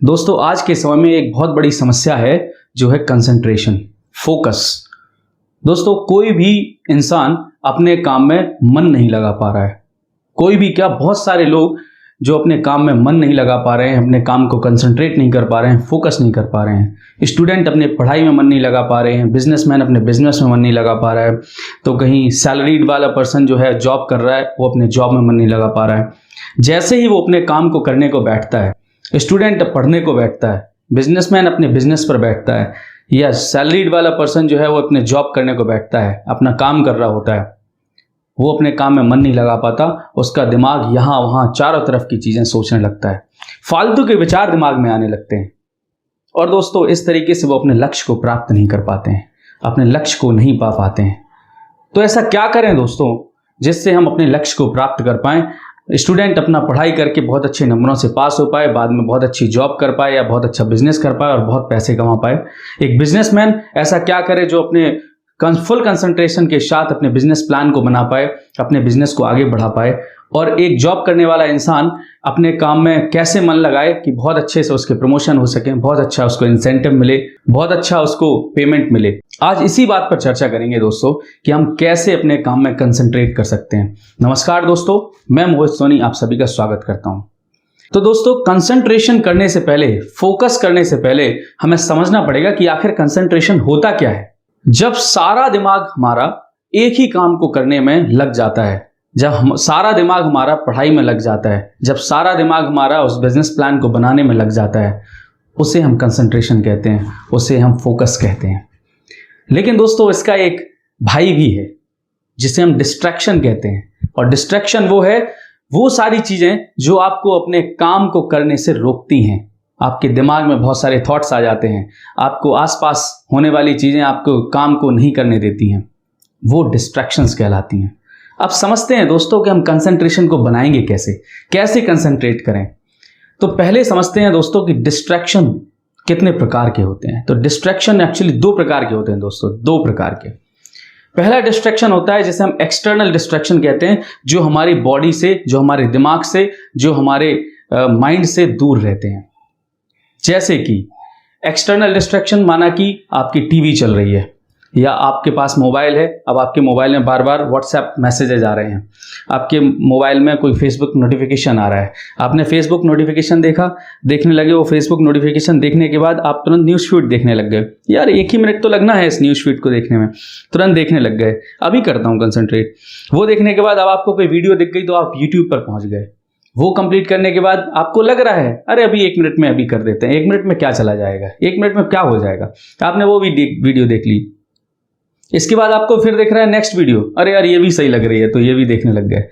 दोस्तों आज के समय में एक बहुत बड़ी समस्या है जो है कंसंट्रेशन, फोकस। दोस्तों कोई भी इंसान अपने काम में मन नहीं लगा पा रहा है। कोई भी क्या, बहुत सारे लोग जो अपने काम में मन नहीं लगा पा रहे हैं, अपने काम को कंसंट्रेट नहीं कर पा रहे हैं, फोकस नहीं कर पा रहे हैं। स्टूडेंट अपने पढ़ाई में मन नहीं लगा पा रहे हैं, बिजनेसमैन अपने बिजनेस में मन नहीं लगा पा रहा है, तो कहीं सैलरीड वाला पर्सन जो है जॉब कर रहा है वो अपने जॉब में मन नहीं लगा पा रहा है। जैसे ही वो अपने काम को करने को बैठता है, स्टूडेंट पढ़ने को बैठता है, बिजनेसमैन अपने बिजनेस पर बैठता है, या सैलरीड वाला पर्सन जो है वो अपने जॉब करने को बैठता है, अपना काम कर रहा होता है, वो अपने काम में मन नहीं लगा पाता। उसका दिमाग यहाँ वहाँ चारों तरफ की चीज़ें सोचने लगता है, फालतू के विचार दिमाग में आने लगते हैं। और दोस्तों इस तरीके से वो अपने लक्ष्य को प्राप्त नहीं कर पाते हैं, अपने लक्ष्य को नहीं पा पाते हैं। तो ऐसा क्या करें दोस्तों जिससे हम अपने लक्ष्य को प्राप्त कर पाएं? स्टूडेंट अपना पढ़ाई करके बहुत अच्छे नंबरों से पास हो पाए, बाद में बहुत अच्छी जॉब कर पाए या बहुत अच्छा बिजनेस कर पाए और बहुत पैसे कमा पाए। एक बिजनेसमैन ऐसा क्या करे जो अपने फुल कंसंट्रेशन के साथ अपने बिजनेस प्लान को बना पाए, अपने बिजनेस को आगे बढ़ा पाए। और एक जॉब करने वाला इंसान अपने काम में कैसे मन लगाए कि बहुत अच्छे से उसके प्रमोशन हो सके, बहुत अच्छा उसको इंसेंटिव मिले, बहुत अच्छा उसको पेमेंट मिले। आज इसी बात पर चर्चा करेंगे दोस्तों कि हम कैसे अपने काम में कंसंट्रेट कर सकते हैं। नमस्कार दोस्तों, मैं मोहित सोनी आप सभी का स्वागत करता हूं। तो दोस्तों कंसंट्रेशन करने से पहले, फोकस करने से पहले हमें समझना पड़ेगा कि आखिर कंसंट्रेशन होता क्या है। जब सारा दिमाग हमारा एक ही काम को करने में लग जाता है, जब सारा दिमाग हमारा पढ़ाई में लग जाता है, जब सारा दिमाग हमारा उस बिजनेस प्लान को बनाने में लग जाता है, उसे हम कंसंट्रेशन कहते हैं, उसे हम फोकस कहते हैं। लेकिन दोस्तों इसका एक भाई भी है जिसे हम डिस्ट्रैक्शन कहते हैं। और डिस्ट्रैक्शन वो है, वो सारी चीजें जो आपको अपने काम को करने से रोकती हैं। आपके दिमाग में बहुत सारे थॉट्स आ जाते हैं, आपको आसपास होने वाली चीजें आपको काम को नहीं करने देती हैं, वो डिस्ट्रैक्शंस कहलाती हैं। अब समझते हैं दोस्तों कि हम कंसंट्रेशन को बनाएंगे कैसे कंसंट्रेट करें। तो पहले समझते हैं दोस्तों कि डिस्ट्रैक्शन कितने प्रकार के होते हैं। तो डिस्ट्रैक्शन एक्चुअली दो प्रकार के होते हैं दोस्तों, दो प्रकार के। पहला डिस्ट्रैक्शन होता है जिसे हम एक्सटर्नल डिस्ट्रैक्शन कहते हैं, जो हमारी बॉडी से, जो हमारे दिमाग से, जो हमारे माइंड से दूर रहते हैं। जैसे कि एक्सटर्नल डिस्ट्रैक्शन, माना कि आपकी टीवी चल रही है या आपके पास मोबाइल है, अब आपके मोबाइल में बार बार व्हाट्सएप मैसेजेस आ रहे हैं, आपके मोबाइल में कोई फेसबुक नोटिफिकेशन आ रहा है, आपने फेसबुक नोटिफिकेशन देखने लगे। वो फेसबुक नोटिफिकेशन देखने के बाद आप तुरंत न्यूज़ फीड देखने लग गए। यार 1 ही मिनट तो लगना है इस न्यूज़ फीड को देखने में, तुरंत देखने लग गए। अभी करता हूँ कंसंट्रेट। वो देखने के बाद अब आपको कोई वीडियो दिख गई तो आप यूट्यूब पर पहुंच गए। वो कंप्लीट करने के बाद आपको लग रहा है अरे अभी 1 मिनट में अभी कर देते हैं, 1 मिनट में क्या चला जाएगा, 1 मिनट में क्या हो जाएगा। आपने वो भी वीडियो देख ली। इसके बाद आपको फिर देख रहा है नेक्स्ट वीडियो, अरे यार ये भी सही लग रही है, तो ये भी देखने लग गए।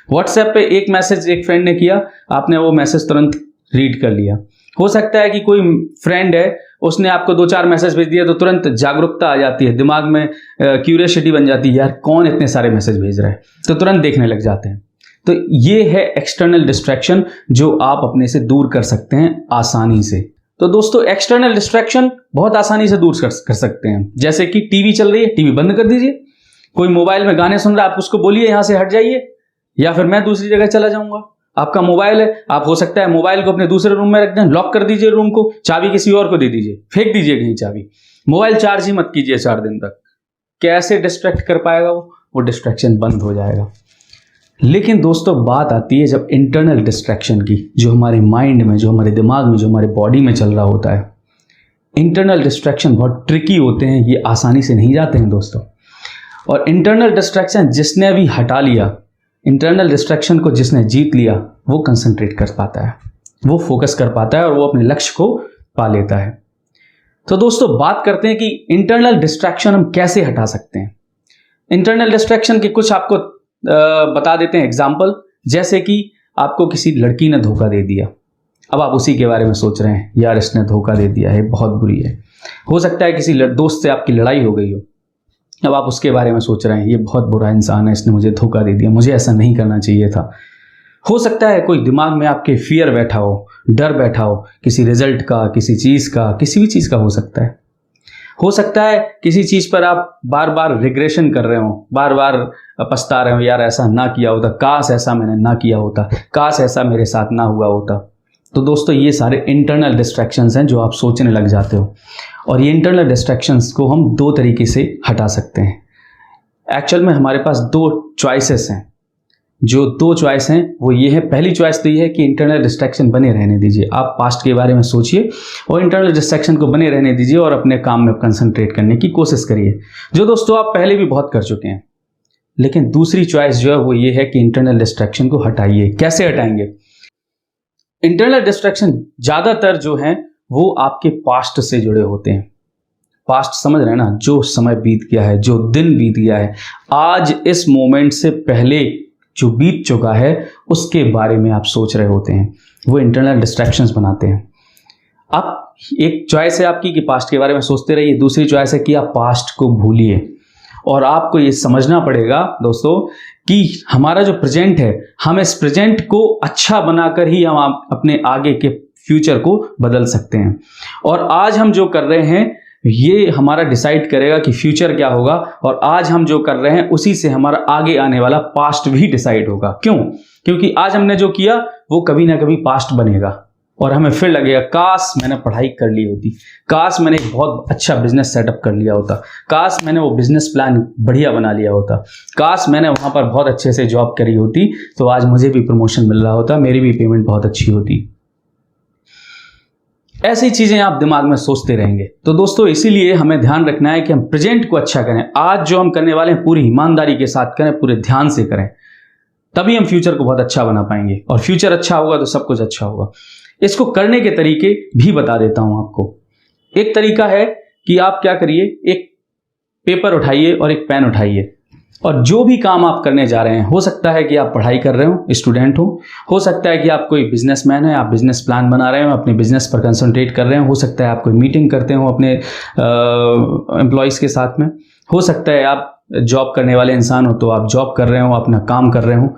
व्हाट्सएप पे एक मैसेज एक फ्रेंड ने किया, आपने वो मैसेज तुरंत रीड कर लिया। हो सकता है कि कोई फ्रेंड है, उसने आपको 2-4 मैसेज भेज दिया, तो तुरंत जागरूकता आ जाती है, दिमाग में क्यूरियोसिटी बन जाती है, यार कौन इतने सारे मैसेज भेज रहा है, तो तुरंत देखने लग जाते हैं। तो ये है एक्सटर्नल डिस्ट्रैक्शन जो आप अपने से दूर कर सकते हैं आसानी से। तो दोस्तों एक्सटर्नल डिस्ट्रैक्शन बहुत आसानी से दूर कर सकते हैं। जैसे कि टीवी चल रही है, टीवी बंद कर दीजिए। कोई मोबाइल में गाने सुन रहा है, आप उसको बोलिए यहाँ से हट जाइए, या फिर मैं दूसरी जगह चला जाऊंगा। आपका मोबाइल है, आप हो सकता है मोबाइल को अपने दूसरे रूम में रख दें, लॉक कर दीजिए रूम को, चाबी किसी और को दे दीजिए, फेंक दीजिए कहीं चाबी। मोबाइल चार्ज ही मत कीजिए 4 दिन तक। कैसे डिस्ट्रैक्ट कर पाएगा वो डिस्ट्रैक्शन बंद हो जाएगा। लेकिन दोस्तों बात आती है जब इंटरनल डिस्ट्रैक्शन की, जो हमारे माइंड में, जो हमारे दिमाग में, जो हमारे बॉडी में चल रहा होता है। इंटरनल डिस्ट्रैक्शन बहुत ट्रिकी होते हैं, ये आसानी से नहीं जाते हैं दोस्तों। और इंटरनल डिस्ट्रैक्शन जिसने भी हटा लिया, इंटरनल डिस्ट्रैक्शन को जिसने जीत लिया, वो कंसंट्रेट कर पाता है, वो फोकस कर पाता है और वो अपने लक्ष्य को पा लेता है। तो दोस्तों बात करते हैं कि इंटरनल डिस्ट्रैक्शन हम कैसे हटा सकते हैं। इंटरनल डिस्ट्रैक्शन के कुछ आपको बता देते हैं एग्जाम्पल। जैसे कि आपको किसी लड़की ने धोखा दे दिया, अब आप उसी के बारे में सोच रहे हैं, यार इसने धोखा दे दिया है, बहुत बुरी है। हो सकता है किसी दोस्त से आपकी लड़ाई हो गई हो, अब आप उसके बारे में सोच रहे हैं, ये बहुत बुरा इंसान है, इसने मुझे धोखा दे दिया, मुझे ऐसा नहीं करना चाहिए था। हो सकता है कोई दिमाग में आपके फियर बैठा हो, डर बैठा हो, किसी रिजल्ट का, किसी चीज़ का, किसी भी चीज़ का हो सकता है। हो सकता है किसी चीज़ पर आप बार बार रिग्रेशन कर रहे हो, बार बार पछता रहे हो, यार ऐसा ना किया होता, काश ऐसा मैंने ना किया होता, काश ऐसा मेरे साथ ना हुआ होता। तो दोस्तों ये सारे इंटरनल डिस्ट्रैक्शंस हैं जो आप सोचने लग जाते हो, और ये इंटरनल डिस्ट्रैक्शंस को हम दो तरीके से हटा सकते हैं। एक्चुअल में हमारे पास दो चॉइसेस हैं। जो दो चॉइस हैं वो ये है, पहली चॉइस तो ये है कि इंटरनल डिस्ट्रैक्शन बने रहने दीजिए, आप पास्ट के बारे में सोचिए और इंटरनल डिस्ट्रैक्शन को बने रहने दीजिए और अपने काम में कंसंट्रेट करने की कोशिश करिए, जो दोस्तों आप पहले भी बहुत कर चुके हैं। लेकिन दूसरी चॉइस जो है वो ये है कि इंटरनल डिस्ट्रैक्शन को हटाइए। कैसे हटाएंगे? इंटरनल डिस्ट्रैक्शन ज़्यादातर जो हैं वो आपके पास्ट से जुड़े होते हैं। पास्ट समझ रहे हैं ना, जो समय बीत गया है, जो दिन बीत गया है, आज इस मोमेंट से पहले जो बीत चुका है उसके बारे में आप सोच रहे होते हैं, वो इंटरनल डिस्ट्रैक्शंस बनाते हैं। आप एक चॉइस है आपकी कि पास्ट के बारे में सोचते रहिए, दूसरी चॉइस है कि आप पास्ट को भूलिए। और आपको ये समझना पड़ेगा दोस्तों कि हमारा जो प्रेजेंट है, हम इस प्रेजेंट को अच्छा बनाकर ही हम अपने आगे के फ्यूचर को बदल सकते हैं। और आज हम जो कर रहे हैं ये हमारा डिसाइड करेगा कि फ्यूचर क्या होगा, और आज हम जो कर रहे हैं उसी से हमारा आगे आने वाला पास्ट भी डिसाइड होगा। क्यों? क्योंकि आज हमने जो किया वो कभी ना कभी पास्ट बनेगा और हमें फिर लगेगा काश मैंने पढ़ाई कर ली होती, काश मैंने एक बहुत अच्छा बिजनेस सेटअप कर लिया होता, काश मैंने वो बिजनेस प्लान बढ़िया बना लिया होता, काश मैंने वहाँ पर बहुत अच्छे से जॉब करी होती तो आज मुझे भी प्रमोशन मिल रहा होता, मेरी भी पेमेंट बहुत अच्छी होती। ऐसी चीज़ें आप दिमाग में सोचते रहेंगे। तो दोस्तों इसीलिए हमें ध्यान रखना है कि हम प्रेजेंट को अच्छा करें। आज जो हम करने वाले हैं पूरी ईमानदारी के साथ करें, पूरे ध्यान से करें, तभी हम फ्यूचर को बहुत अच्छा बना पाएंगे। और फ्यूचर अच्छा होगा तो सब कुछ अच्छा होगा। इसको करने के तरीके भी बता देता हूं आपको। एक तरीका है कि आप क्या करिए, एक पेपर उठाइए और एक पेन उठाइए, और जो भी काम आप करने जा रहे हैं, हो सकता है कि आप पढ़ाई कर रहे हो, स्टूडेंट हो सकता है कि आप कोई बिजनेसमैन है, आप बिजनेस प्लान बना रहे हो, अपने बिजनेस पर कंसंट्रेट कर रहे हो सकता है आप कोई मीटिंग करते हो अपने एम्प्लॉयज़ के साथ में, हो सकता है आप जॉब करने वाले इंसान हो तो आप जॉब कर रहे हो, अपना काम कर रहे हो।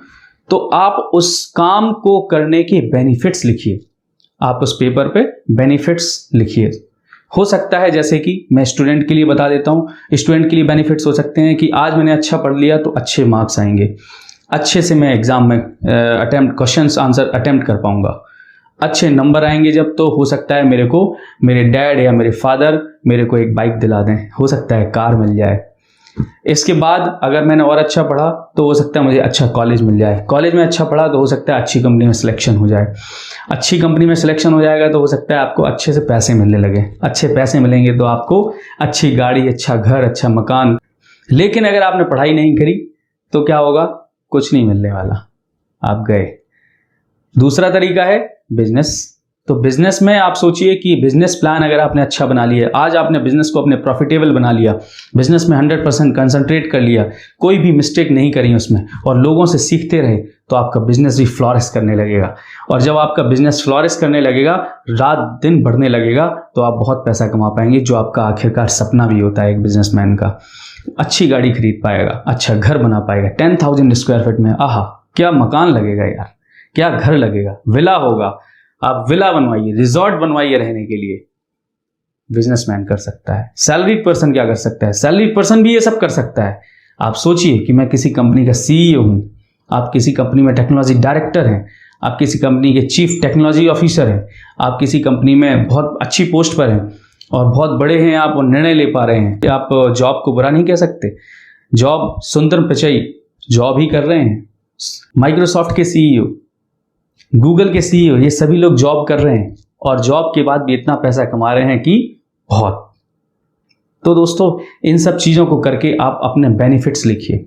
तो आप उस काम को करने के बेनिफिट्स लिखिए, आप उस पेपर पे बेनिफिट्स लिखिए। हो सकता है जैसे कि मैं स्टूडेंट के लिए बता देता हूँ, स्टूडेंट के लिए बेनिफिट्स हो सकते हैं कि आज मैंने अच्छा पढ़ लिया तो अच्छे मार्क्स आएंगे, अच्छे से मैं एग्जाम में क्वेश्चंस आंसर अटेम्प्ट कर पाऊंगा, अच्छे नंबर आएंगे जब, तो हो सकता है मेरे को मेरे डैड या मेरे फादर मेरे को एक बाइक दिला दें, हो सकता है कार मिल जाए। इसके बाद अगर मैंने और अच्छा पढ़ा तो हो सकता है मुझे अच्छा कॉलेज मिल जाए, कॉलेज में अच्छा पढ़ा तो हो सकता है अच्छी कंपनी में सिलेक्शन हो जाए, अच्छी कंपनी में सिलेक्शन हो जाएगा तो हो सकता है आपको अच्छे से पैसे मिलने लगे, अच्छे पैसे मिलेंगे तो आपको अच्छी गाड़ी, अच्छा घर, अच्छा मकान। लेकिन अगर आपने पढ़ाई नहीं करी तो क्या होगा? कुछ नहीं मिलने वाला, आप गए। दूसरा तरीका है बिजनेस। तो बिजनेस में आप सोचिए कि बिजनेस प्लान अगर आपने अच्छा बना लिया, आज आपने बिजनेस को अपने प्रॉफिटेबल बना लिया, बिजनेस में 100% कंसंट्रेट कर लिया, कोई भी मिस्टेक नहीं करी उसमें, और लोगों से सीखते रहे, तो आपका बिजनेस भी फ्लॉरिश करने लगेगा। और जब आपका बिजनेस फ्लॉरिश करने लगेगा, रात दिन बढ़ने लगेगा, तो आप बहुत पैसा कमा पाएंगे, जो आपका आखिरकार सपना भी होता है एक बिजनेसमैन का। अच्छी गाड़ी खरीद पाएगा, अच्छा घर बना पाएगा 10,000 स्क्वायर फीट में। आहा, क्या मकान लगेगा यार, क्या घर लगेगा, विला होगा। आप विला बनवाइए, रिजॉर्ट बनवाइए रहने के लिए। बिजनेसमैन कर सकता है। सैलरीड पर्सन क्या कर सकता है? सैलरीड पर्सन भी ये सब कर सकता है। आप सोचिए कि मैं किसी कंपनी का सीईओ हूं, आप किसी कंपनी में टेक्नोलॉजी डायरेक्टर हैं, आप किसी कंपनी के चीफ टेक्नोलॉजी ऑफिसर हैं, आप किसी कंपनी में बहुत अच्छी पोस्ट पर हैं और बहुत बड़े हैं, आप निर्णय ले पा रहे हैं। आप जॉब को बुरा नहीं कह सकते। जॉब सुंदर पिचाई जॉब ही कर रहे हैं। माइक्रोसॉफ्ट के सीईओ, गूगल के सीईओ, ये सभी लोग जॉब कर रहे हैं और जॉब के बाद भी इतना पैसा कमा रहे हैं कि बहुत। तो दोस्तों इन सब चीज़ों को करके आप अपने बेनिफिट्स लिखिए।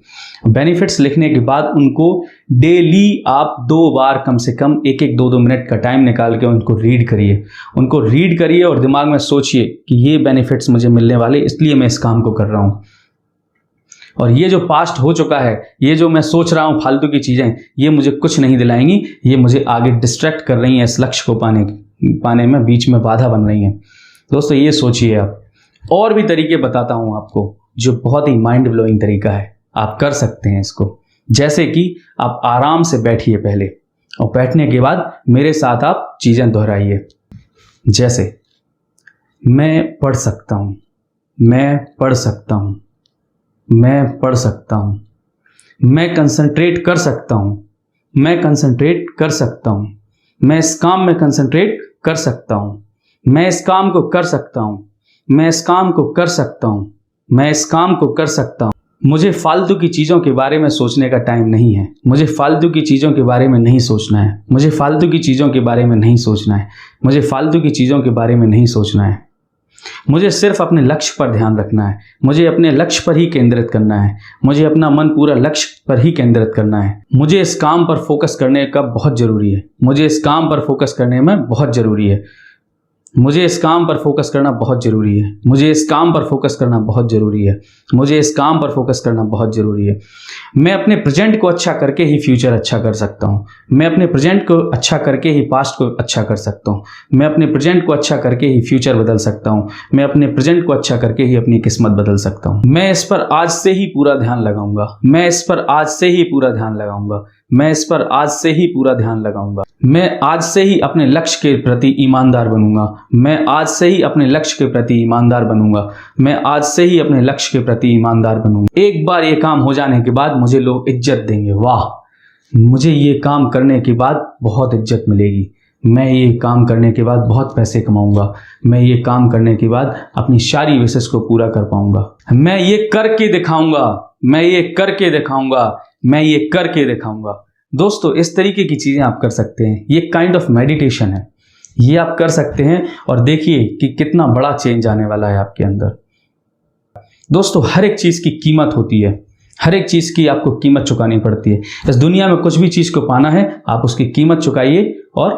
बेनिफिट्स लिखने के बाद उनको डेली आप 2 बार कम से कम 1-1, 2-2 मिनट का टाइम निकाल के उनको रीड करिए। उनको रीड करिए और दिमाग में सोचिए कि ये बेनिफिट्स मुझे मिलने वाले, इसलिए मैं इस काम को कर रहा हूँ। और ये जो पास्ट हो चुका है, ये जो मैं सोच रहा हूँ फालतू की चीज़ें, ये मुझे कुछ नहीं दिलाएंगी, ये मुझे आगे डिस्ट्रैक्ट कर रही हैं, इस लक्ष्य को पाने में बीच में बाधा बन रही हैं। दोस्तों ये सोचिए आप। और भी तरीके बताता हूँ आपको जो बहुत ही माइंड ब्लोइंग तरीका है, आप कर सकते हैं इसको। जैसे कि आप आराम से बैठिए पहले, और बैठने के बाद मेरे साथ आप चीज़ें दोहराइए। जैसे मैं पढ़ सकता हूँ, मैं पढ़ सकता हूँ, मैं पढ़ सकता हूँ, मैं कंसंट्रेट कर सकता हूँ, मैं कंसंट्रेट कर सकता हूँ, मैं इस काम में कंसंट्रेट कर सकता हूँ, मैं इस काम को कर सकता हूँ, मैं इस काम को कर सकता हूँ, मैं इस काम को कर सकता हूँ। मुझे फालतू की चीज़ों के बारे में सोचने का टाइम नहीं है, मुझे फालतू की चीज़ों के बारे में नहीं सोचना है, मुझे फालतू की चीज़ों के बारे में नहीं सोचना है, मुझे फालतू की चीज़ों के बारे में नहीं सोचना है। मुझे सिर्फ अपने लक्ष्य पर ध्यान रखना है, मुझे अपने लक्ष्य पर ही केंद्रित करना है, मुझे अपना मन पूरा लक्ष्य पर ही केंद्रित करना है। मुझे इस काम पर फोकस करने का बहुत ज़रूरी है, मुझे इस काम पर फोकस करने में बहुत ज़रूरी है, मुझे इस काम पर फोकस करना बहुत ज़रूरी है, मुझे इस काम पर फोकस करना बहुत ज़रूरी है, मुझे इस काम पर फोकस करना बहुत ज़रूरी है। मैं अपने प्रेजेंट को अच्छा करके ही फ्यूचर अच्छा कर सकता हूँ, मैं अपने प्रेजेंट को अच्छा करके ही पास्ट को अच्छा कर सकता हूँ, मैं अपने प्रेजेंट को अच्छा करके ही फ्यूचर बदल सकता हूँ, मैं अपने प्रेजेंट को अच्छा करके ही अपनी किस्मत बदल सकता हूँ। मैं इस पर आज से ही पूरा ध्यान लगाऊंगा, मैं इस पर आज से ही पूरा ध्यान लगाऊंगा, मैं इस पर आज से ही पूरा ध्यान लगाऊंगा। मैं आज से ही अपने लक्ष्य के प्रति ईमानदार बनूंगा, मैं आज से ही अपने लक्ष्य के प्रति ईमानदार बनूंगा, मैं आज से ही अपने लक्ष्य के प्रति ईमानदार बनूंगा। एक बार ये काम हो जाने के बाद मुझे लोग इज्जत देंगे, वाह, मुझे ये काम करने के बाद बहुत इज्जत मिलेगी, मैं ये काम करने के बाद बहुत पैसे कमाऊंगा, मैं ये काम करने के बाद अपनी सारी विशेष को पूरा कर पाऊंगा, मैं ये करके दिखाऊंगा, मैं ये करके दिखाऊंगा, मैं ये करके दिखाऊंगा। दोस्तों, इस तरीके की चीज़ें आप कर सकते हैं, ये काइंड ऑफ मेडिटेशन है, ये आप कर सकते हैं और देखिए कि कितना बड़ा चेंज आने वाला है आपके अंदर। दोस्तों, हर एक चीज़ की कीमत होती है, हर एक चीज़ की आपको कीमत चुकानी पड़ती है। इस दुनिया में कुछ भी चीज़ को पाना है, आप उसकी कीमत चुकाइए और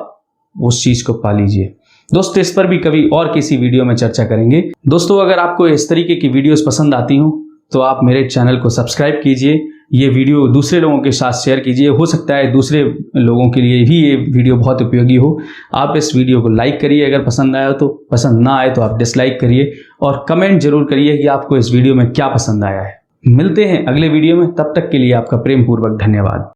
उस चीज़ को पा लीजिए। दोस्तों, इस पर भी कभी और किसी वीडियो में चर्चा करेंगे। दोस्तों, अगर आपको इस तरीके की वीडियोस पसंद आती हूँ तो आप मेरे चैनल को सब्सक्राइब कीजिए, ये वीडियो दूसरे लोगों के साथ शेयर कीजिए, हो सकता है दूसरे लोगों के लिए भी ये वीडियो बहुत उपयोगी हो। आप इस वीडियो को लाइक करिए अगर पसंद आया तो, पसंद ना आए तो आप डिसलाइक करिए और कमेंट जरूर करिए कि आपको इस वीडियो में क्या पसंद आया है। मिलते हैं अगले वीडियो में, तब तक के लिए आपका प्रेम पूर्वक धन्यवाद।